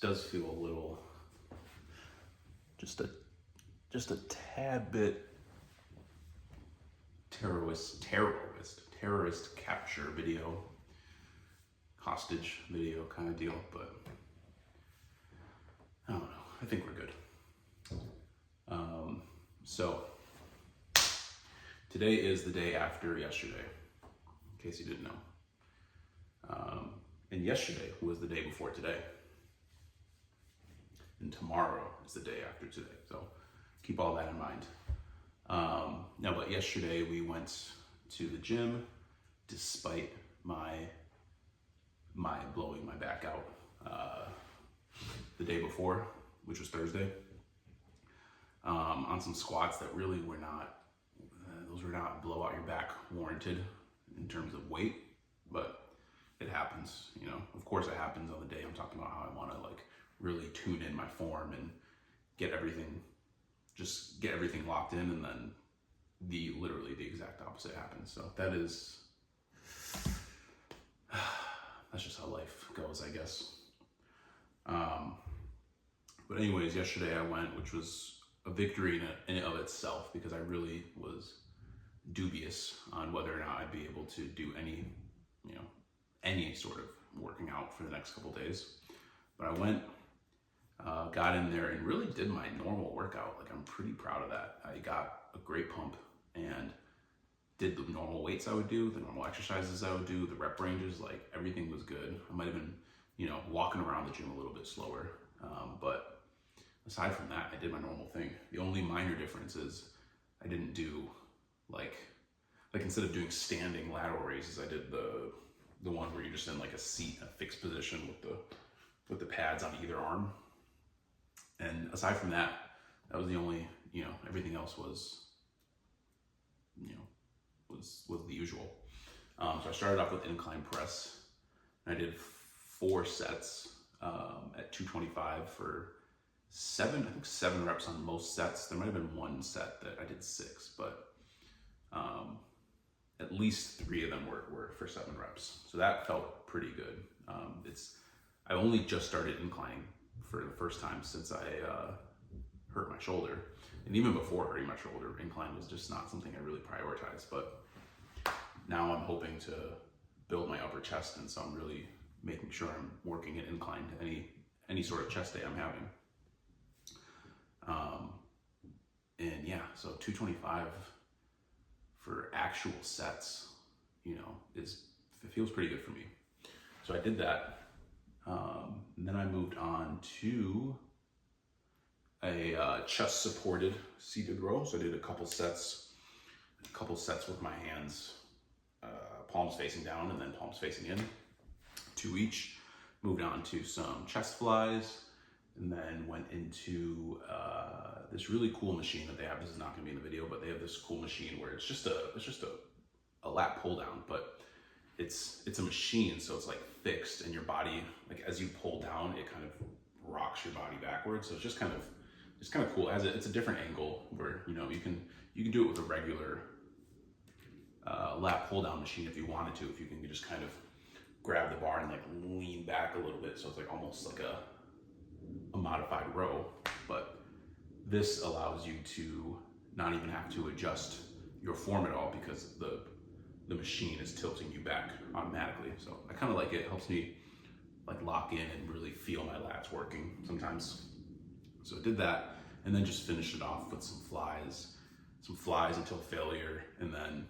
does feel a little, just a tad bit terrorist capture video, hostage video kind of deal, but I don't know. I think we're good. So today is the day after yesterday, in case you didn't know. And yesterday was the day before today. And tomorrow is the day after today. So keep all that in mind. No, but yesterday we went to the gym despite my blowing my back out the day before, which was Thursday, on some squats that really were not, those were not blow out your back warranted in terms of weight, but it happens, you know. Of course it happens on the day I'm talking about how I want to like really tune in my form and get everything locked in, and then literally the exact opposite happens. So that's just how life goes, I guess. But anyways, yesterday I went, which was a victory in and of itself, because I really was dubious on whether or not I'd be able to do any sort of working out for the next couple days. But I went, got in there and really did my normal workout. Like, I'm pretty proud of that. I got a great pump and did the normal weights I would do, the normal exercises I would do, the rep ranges, like everything was good. I might've been, walking around the gym a little bit slower. But aside from that, I did my normal thing. The only minor difference is I didn't do like instead of doing standing lateral raises, I did the one where you're just in like a seat, a fixed position with the pads on either arm. And aside from that, that was the only, everything else was, was the usual. So I started off with incline press. I did 4 sets at 225 for 7 reps on most sets. There might have been one set that I did 6, but at least 3 of them were for 7 reps. So that felt pretty good. I only just started inclining for the first time since I hurt my shoulder. And even before hurting my shoulder, incline was just not something I really prioritized. But now I'm hoping to build my upper chest, and so I'm really making sure I'm working at incline to any sort of chest day I'm having. And yeah, so 225 for actual sets, it feels pretty good for me. So I did that. And then I moved on to a chest supported seated row. So I did a couple sets with my hands, palms facing down and then palms facing in, 2 each. Moved on to some chest flies, and then went into this really cool machine that they have. This is not gonna be in the video, but they have this cool machine where it's just a lat pull down, but it's a machine, so it's like fixed, and your body, like as you pull down, it kind of rocks your body backwards. So it's just kind of cool. It's a different angle where you can do it with a regular lat pull down machine if you wanted to. If you can just kind of grab the bar and like lean back a little bit, so it's like almost like a modified row. But this allows you to not even have to adjust your form at all, because the machine is tilting you back automatically. So I kind of like it. It helps me like lock in and really feel my lats working sometimes. So I did that, and then just finished it off with some flies until failure, and then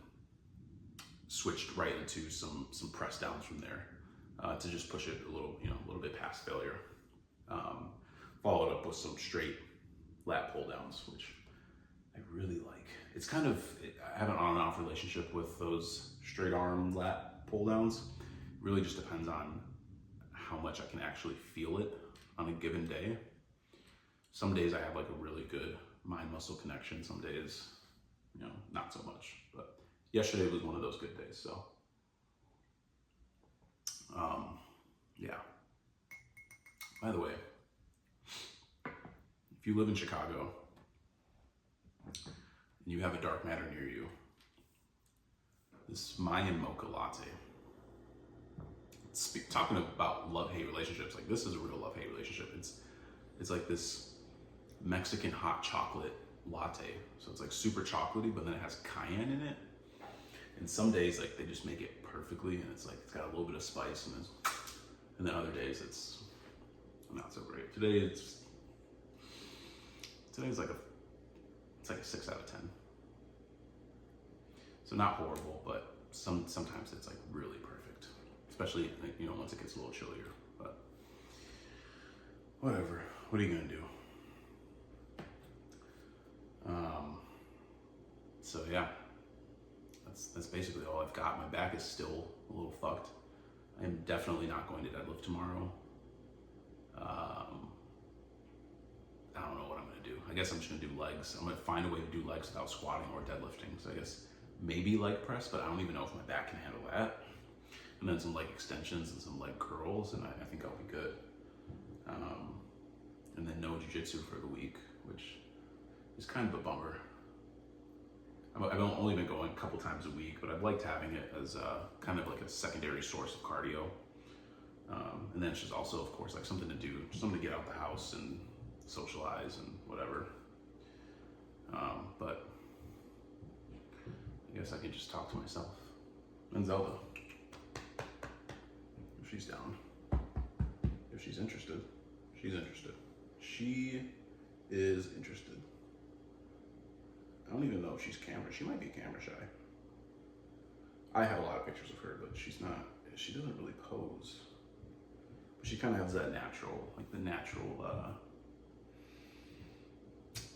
switched right into some press downs from there to just push it a little bit past failure. Followed up with some straight lat pull downs, which I really like. It's kind of, I have an on and off relationship with those straight arm lat pull downs. It really just depends on how much I can actually feel it on a given day. Some days I have like a really good mind muscle connection. Some days, not so much. But yesterday was one of those good days. So, yeah. By the way, if you live in Chicago and you have a dark matter near you, this Mayan mocha latte, talking about love-hate relationships, like this is a real love-hate relationship. It's like this Mexican hot chocolate latte. So it's like super chocolatey, but then it has cayenne in it. And some days like they just make it perfectly, and it's like it's got a little bit of spice, and then other days it's not so great. Today's like a 6 out of 10. So not horrible, but sometimes it's like really perfect, especially once it gets a little chillier. But whatever. What are you gonna do? So yeah, that's basically all I've got. My back is still a little fucked. I am definitely not going to deadlift tomorrow. I don't know what I'm gonna do. I guess I'm just gonna do legs. I'm gonna find a way to do legs without squatting or deadlifting. So I guess maybe leg press, but I don't even know if my back can handle that. And then some leg extensions and some leg curls, and I think I'll be good. And then no jiu-jitsu for the week, which is kind of a bummer. I've only been going a couple times a week, but I've liked having it as kind of like a secondary source of cardio. And then it's just also, of course, like something to do, something to get out the house and socialize and whatever. But I guess I could just talk to myself. And Zelda, if she's down, if she's interested, she's interested. She is interested. I don't even know if she's camera. She might be camera shy. I have a lot of pictures of her, but she doesn't really pose. But she kind of has that natural, like the natural,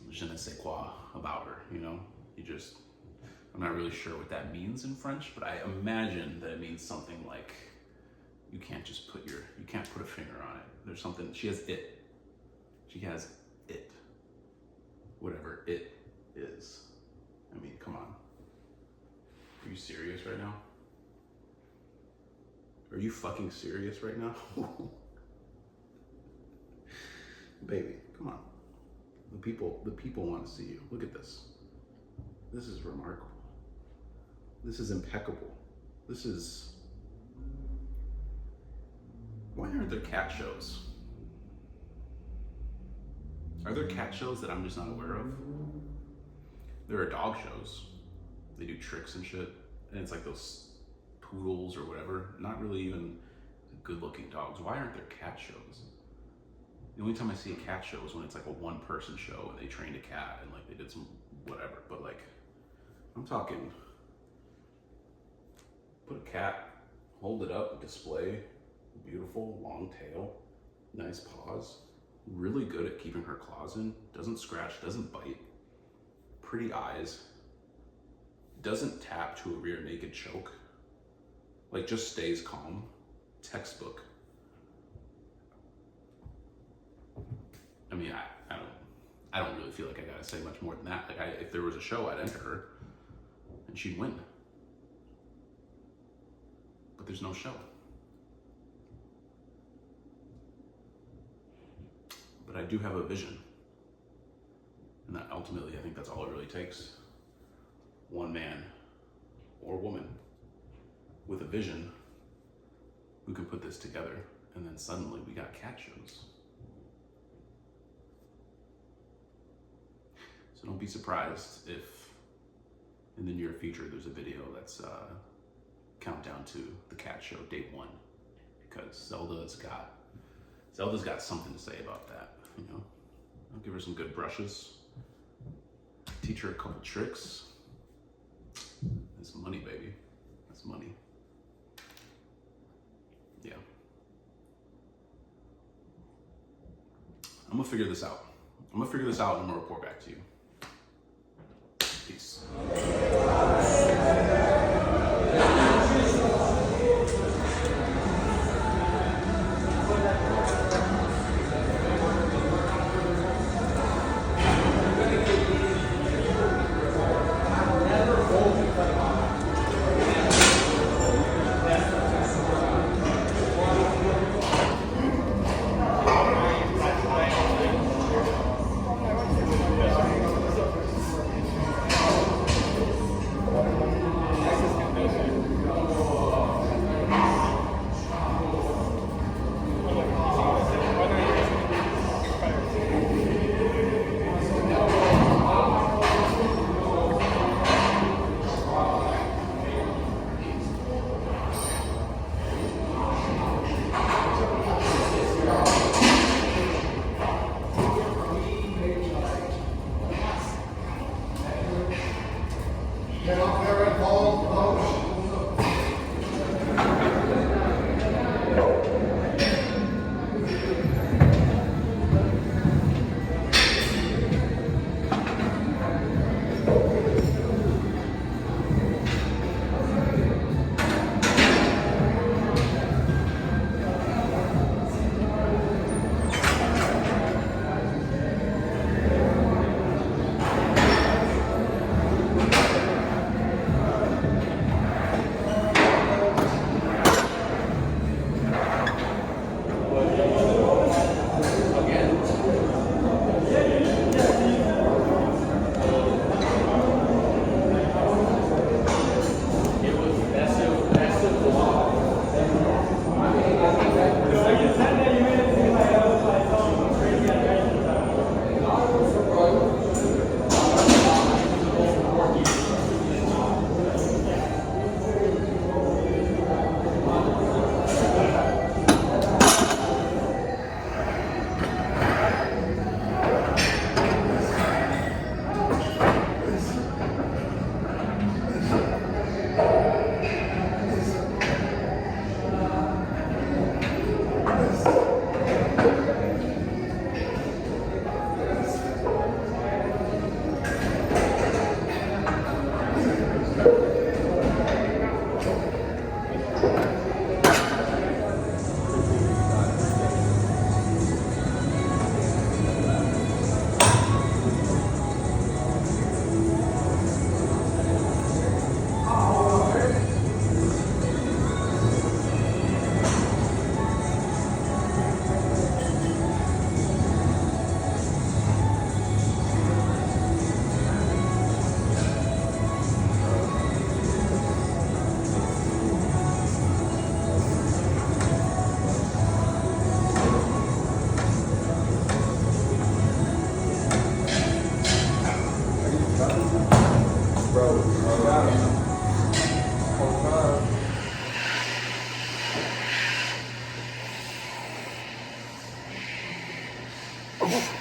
je ne sais quoi about her, I'm not really sure what that means in French, but I imagine that it means something like, you can't put a finger on it. There's something, she has it. She has it. Whatever it is. I mean, come on. Are you serious right now? Are you fucking serious right now? Baby, come on. The people want to see you. Look at this. This is remarkable. This is impeccable. Why aren't there cat shows? Are there cat shows that I'm just not aware of? There are dog shows. They do tricks and shit. And it's like those poodles or whatever. Not really even good looking dogs. Why aren't there cat shows? The only time I see a cat show is when it's like a one person show and they trained a cat and like they did some whatever. But like, I'm talking, put a cat, hold it up, display, beautiful, long tail, nice paws, really good at keeping her claws in, doesn't scratch, doesn't bite, pretty eyes, doesn't tap to a rear naked choke, like just stays calm, textbook. I mean, I don't really feel like I gotta say much more than that. Like, if there was a show, I'd enter her, and she'd win. But there's no show. But I do have a vision, and that ultimately, I think that's all it really takes. One man or woman with a vision who can put this together, and then suddenly we got cat shows. So don't be surprised if in the near future there's a video that's countdown to the cat show, day 1, because Zelda's got something to say about that. I'll give her some good brushes, teach her a couple tricks. That's money, baby. That's money. Yeah. I'm gonna figure this out. And I'm gonna report back to you. Peace. Yes.